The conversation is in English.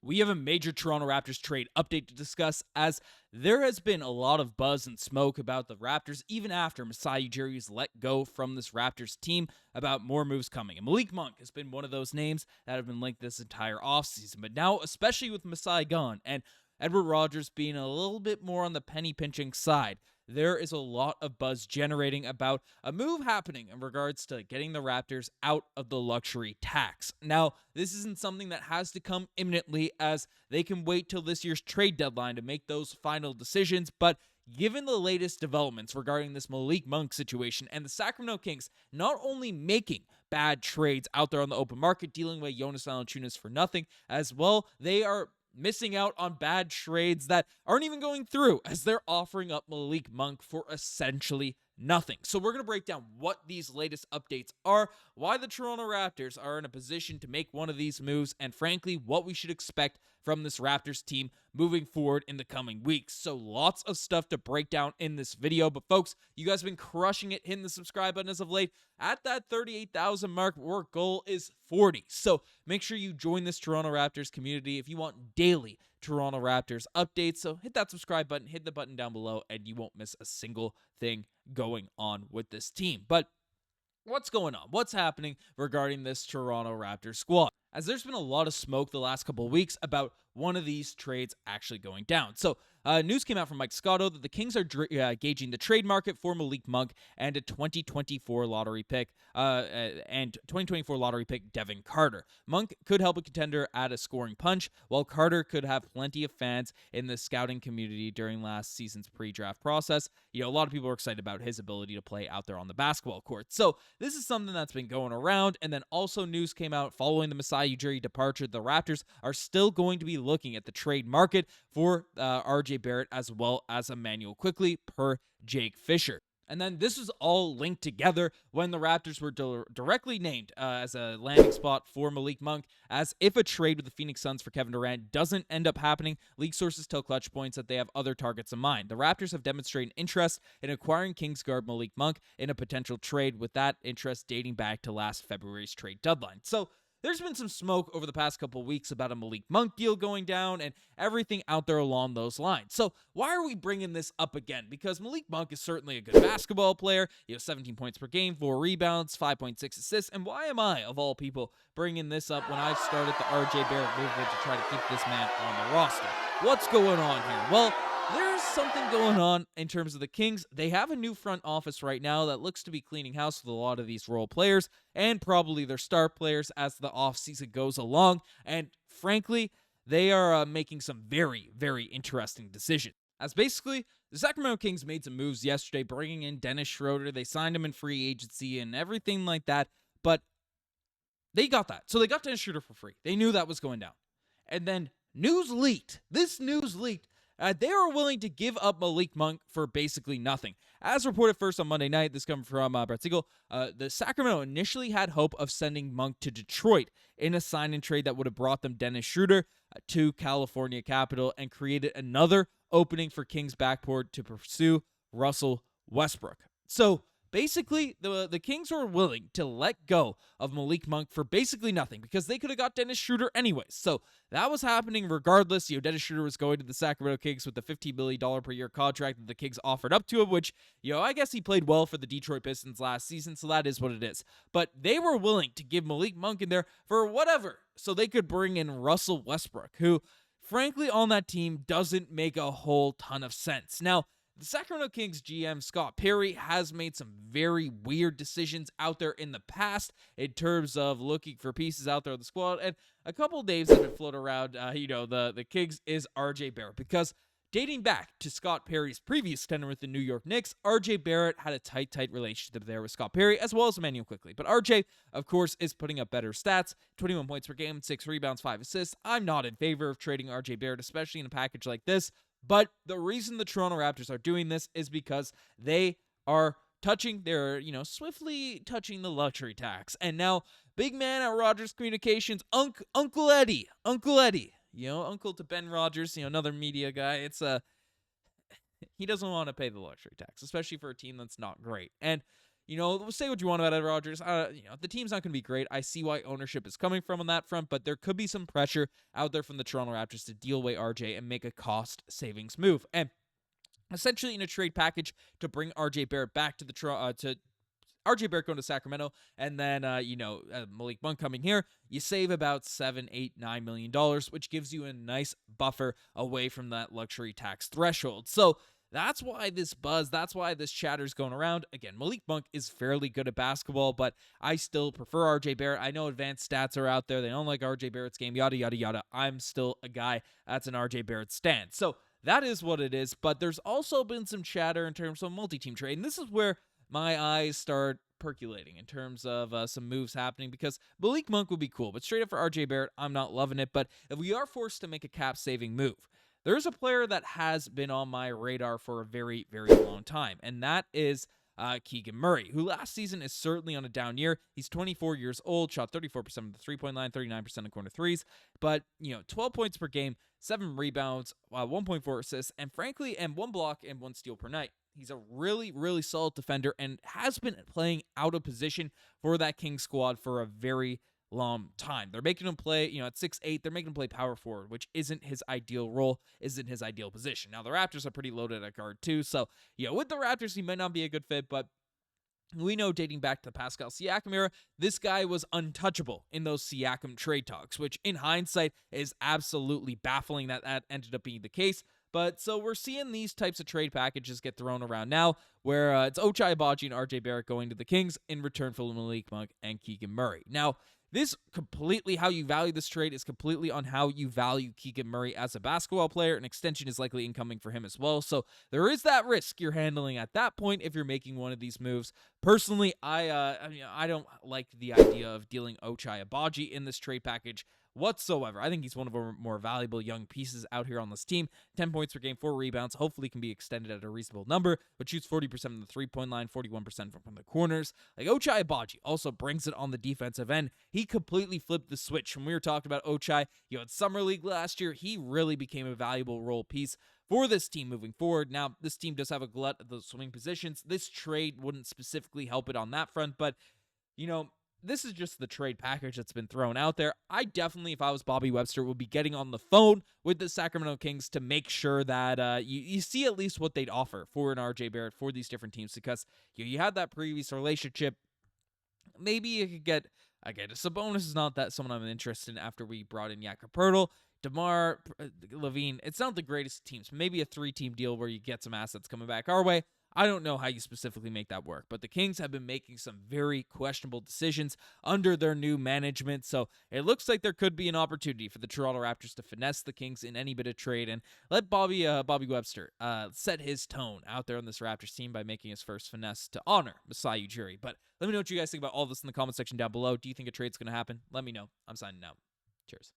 We have a major Toronto Raptors trade update to discuss, as there has been a lot of buzz and smoke about the Raptors even after Masai Ujiri is let go from this Raptors team about more moves coming. And Malik Monk has been one of those names that have been linked this entire offseason. But now, especially with Masai gone and Edward Rogers being a little bit more on the penny pinching side, there is a lot of buzz generating about a move happening in regards to getting the Raptors out of the luxury tax. Now, this isn't something that has to come imminently, as they can wait till this year's trade deadline to make those final decisions, but given the latest developments regarding this Malik Monk situation and the Sacramento Kings not only making bad trades out there on the open market, dealing with Jonas Valanciunas for nothing, as well, they are missing out on bad trades that aren't even going through, as they're offering up Malik Monk for essentially nothing. So we're going to break down what these latest updates are, why the Toronto Raptors are in a position to make one of these moves, and frankly, what we should expect from this Raptors team moving forward in the coming weeks. So lots of stuff to break down in this video. But folks, you guys have been crushing it, hitting the subscribe button as of late. At that 38,000 mark, our goal is 40. So make sure you join this Toronto Raptors community if you want daily Toronto Raptors updates. So hit that subscribe button, hit the button down below, and you won't miss a single thing going on with this team. But what's going on? What's happening regarding this Toronto Raptors squad? As there's been a lot of smoke the last couple of weeks about one of these trades actually going down. So news came out from Mike Scotto that the Kings are gauging the trade market for Malik Monk and a 2024 lottery pick, Devin Carter. Monk could help a contender add a scoring punch, while Carter could have plenty of fans in the scouting community during last season's pre-draft process. You know, a lot of people are excited about his ability to play out there on the basketball court. So this is something that's been going around. And then also news came out following the Masai Ujiri departure. The Raptors are still going to be looking at the trade market for RJ Barrett as well as Immanuel Quickley, per Jake Fisher. And then this was all linked together when the Raptors were directly named as a landing spot for Malik Monk, as if a trade with the Phoenix Suns for Kevin Durant doesn't end up happening, league sources tell Clutch Points that they have other targets in mind. The Raptors have demonstrated interest in acquiring Kings guard Malik Monk in a potential trade, with that interest dating back to last February's trade deadline. So there's been some smoke over the past couple of weeks about a Malik Monk deal going down and everything out there along those lines. So why are we bringing this up again? Because Malik Monk is certainly a good basketball player. 17 points per game, 4 rebounds, 5.6 assists. And why am I, of all people, bringing this up when I've started the RJ Barrett movement to try to keep this man on the roster? What's going on here? Well, there's something going on in terms of the Kings. They have a new front office right now that looks to be cleaning house with a lot of these role players and probably their star players as the offseason goes along. And frankly, they are making some very, very interesting decisions. As basically, the Sacramento Kings made some moves yesterday, bringing in Dennis Schroeder. They signed him in free agency and everything like that. But they got that. So they got Dennis Schroeder for free. They knew that was going down. And then news leaked. This news leaked. They are willing to give up Malik Monk for basically nothing. As reported first on Monday night, this comes from Brett Siegel, the Sacramento initially had hope of sending Monk to Detroit in a sign-and trade that would have brought them Dennis Schroeder to California Capital and created another opening for Kings backcourt to pursue Russell Westbrook. So basically, the Kings were willing to let go of Malik Monk for basically nothing because they could have got Dennis Schroeder anyways. So that was happening regardless. Dennis Schroeder was going to the Sacramento Kings with the $15 million per year contract that the Kings offered up to him, which, I guess he played well for the Detroit Pistons last season, so that is what it is. But they were willing to give Malik Monk in there for whatever, so they could bring in Russell Westbrook, who, frankly, on that team doesn't make a whole ton of sense. Now, the Sacramento Kings GM, Scott Perry, has made some very weird decisions out there in the past in terms of looking for pieces out there on the squad. And a couple of names have been floated around, the Kings is RJ Barrett. Because dating back to Scott Perry's previous tenure with the New York Knicks, RJ Barrett had a tight relationship there with Scott Perry, as well as Immanuel Quickley. But RJ, of course, is putting up better stats, 21 points per game, 6 rebounds, 5 assists. I'm not in favor of trading RJ Barrett, especially in a package like this. But the reason the Toronto Raptors are doing this is because they are swiftly touching the luxury tax. And now, big man at Rogers Communications, Uncle Eddie, uncle to Ben Rogers, another media guy. He doesn't want to pay the luxury tax, especially for a team that's not great. And, say what you want about Ed Rodgers. The team's not going to be great. I see why ownership is coming from on that front, but there could be some pressure out there from the Toronto Raptors to deal away RJ and make a cost savings move. And essentially in a trade package to bring RJ Barrett back to to RJ Barrett going to Sacramento, and then Malik Monk coming here, you save about $7, $8, $9 million, which gives you a nice buffer away from that luxury tax threshold. So that's why this buzz, that's why this chatter's going around. Again, Malik Monk is fairly good at basketball, but I still prefer RJ Barrett. I know advanced stats are out there. They don't like RJ Barrett's game, yada, yada, yada. I'm still a guy that's an RJ Barrett stan. So that is what it is, but there's also been some chatter in terms of multi-team trade, and this is where my eyes start percolating in terms of some moves happening, because Malik Monk would be cool, but straight up for RJ Barrett, I'm not loving it. But if we are forced to make a cap-saving move, there's a player that has been on my radar for a very, very long time, and that is Keegan Murray, who last season is certainly on a down year. He's 24 years old, shot 34% of the three-point line, 39% of corner threes, but 12 points per game, 7 rebounds, 1.4 assists, and frankly, and 1 block and 1 steal per night. He's a really, really solid defender and has been playing out of position for that Kings squad for a very long time. They're making him play, at 6'8", they're making him play power forward, which isn't his ideal role, isn't his ideal position. Now, the Raptors are pretty loaded at guard too, so, with the Raptors, he might not be a good fit, but we know dating back to the Pascal Siakam era, this guy was untouchable in those Siakam trade talks, which in hindsight is absolutely baffling that ended up being the case. But so we're seeing these types of trade packages get thrown around now, where it's Ochai Agbaji and RJ Barrett going to the Kings in return for Malik Monk and Keegan Murray. Now, this completely, how you value this trade is completely on how you value Keegan Murray as a basketball player. An extension is likely incoming for him as well. So there is that risk you're handling at that point if you're making one of these moves. Personally, I don't like the idea of dealing Ochai Agbaji in this trade package whatsoever. I think he's one of our more valuable young pieces out here on this team. 10 points per game, 4 rebounds, hopefully can be extended at a reasonable number, but shoots 40% from the three-point line, 41% from the corners. Like, Ochai Agbaji also brings it on the defensive end. He completely flipped the switch. When we were talking about Ochai, in Summer League last year, he really became a valuable role piece for this team moving forward. Now, this team does have a glut of those swing positions. This trade wouldn't specifically help it on that front, but, this is just the trade package that's been thrown out there. I definitely, if I was Bobby Webster, would be getting on the phone with the Sacramento Kings to make sure that you see at least what they'd offer for an RJ Barrett for these different teams, because you had that previous relationship. Maybe you could get, again, Sabonis is not that someone I'm interested in after we brought in Jakob Poeltl. DeMar, Levine, it's not the greatest teams. Maybe a 3-team deal where you get some assets coming back our way. I don't know how you specifically make that work, but the Kings have been making some very questionable decisions under their new management, so it looks like there could be an opportunity for the Toronto Raptors to finesse the Kings in any bit of trade and let Bobby Webster set his tone out there on this Raptors team by making his first finesse to honor Masai Ujiri. But let me know what you guys think about all this in the comment section down below. Do you think a trade's going to happen? Let me know. I'm signing out. Cheers.